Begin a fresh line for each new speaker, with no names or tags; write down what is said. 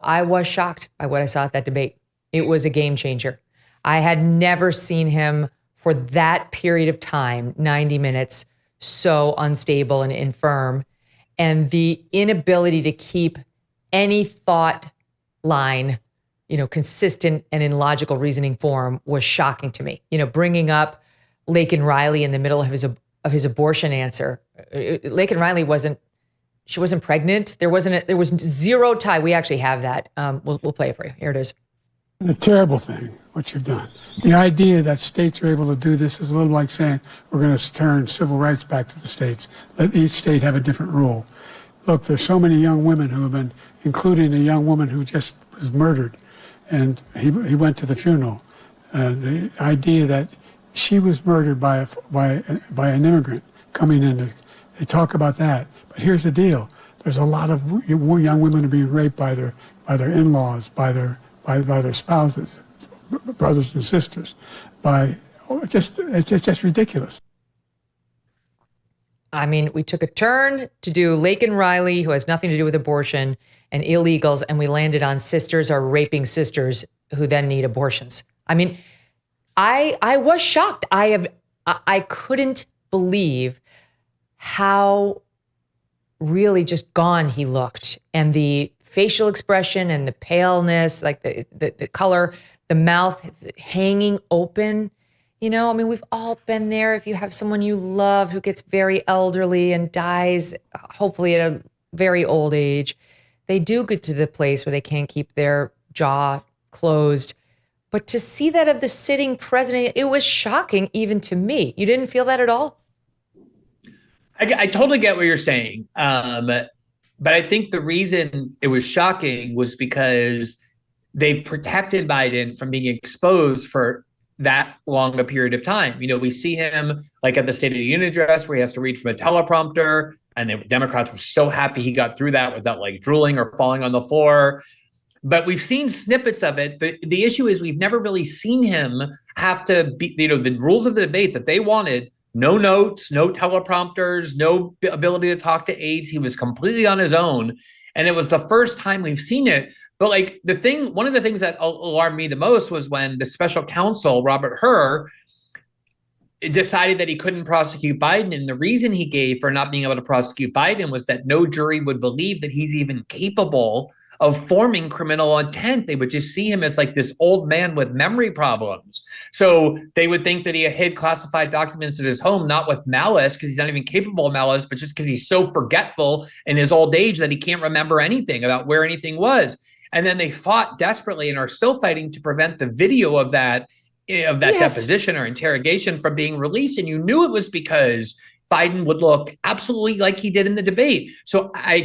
I was shocked by what I saw at that debate. It was a game changer. I had never seen him for that period of time, 90 minutes, so unstable and infirm. And the inability to keep any thought line, consistent and in logical reasoning form was shocking to me. Bringing up Laken Riley in the middle of his abortion answer. Laken Riley wasn't pregnant. There was zero tie. We actually have that. We'll play it for you. Here it is.
A terrible thing, what you've done. The idea that states are able to do this is a little like saying we're going to turn civil rights back to the states. Let each state have a different rule. Look, there's so many young women who have been, including a young woman who just was murdered, and he went to the funeral. The idea that she was murdered by an immigrant coming in, they talk about that. But here's the deal: there's a lot of young women are being raped by their in-laws, by their spouses, brothers and sisters, it's just ridiculous.
I mean, we took a turn to do Laken Riley, who has nothing to do with abortion, and illegals, and we landed on sisters are raping sisters who then need abortions. I mean, I was shocked. I couldn't believe how really just gone he looked, and the facial expression and the paleness, like the color, the mouth hanging open. We've all been there. If you have someone you love who gets very elderly and dies, hopefully at a very old age, they do get to the place where they can't keep their jaw closed. But to see that of the sitting president, it was shocking even to me. You didn't feel that at all?
I totally get what you're saying. But I think the reason it was shocking was because they protected Biden from being exposed for that long a period of time. We see him like at the State of the Union address where he has to read from a teleprompter, and the Democrats were so happy he got through that without like drooling or falling on the floor. But we've seen snippets of it. But the issue is we've never really seen him have to be, the rules of the debate that they wanted. No notes, no teleprompters, no ability to talk to aides. He was completely on his own. And it was the first time we've seen it. But one of the things that alarmed me the most was when the special counsel, Robert Hur, decided that he couldn't prosecute Biden. And the reason he gave for not being able to prosecute Biden was that no jury would believe that he's even capable of forming criminal intent. They would just see him as like this old man with memory problems. So they would think that he hid classified documents at his home, not with malice, because he's not even capable of malice, but just because he's so forgetful in his old age that he can't remember anything about where anything was. And then they fought desperately and are still fighting to prevent the video of that deposition or interrogation from being released. And you knew it was because Biden would look absolutely like he did in the debate. So I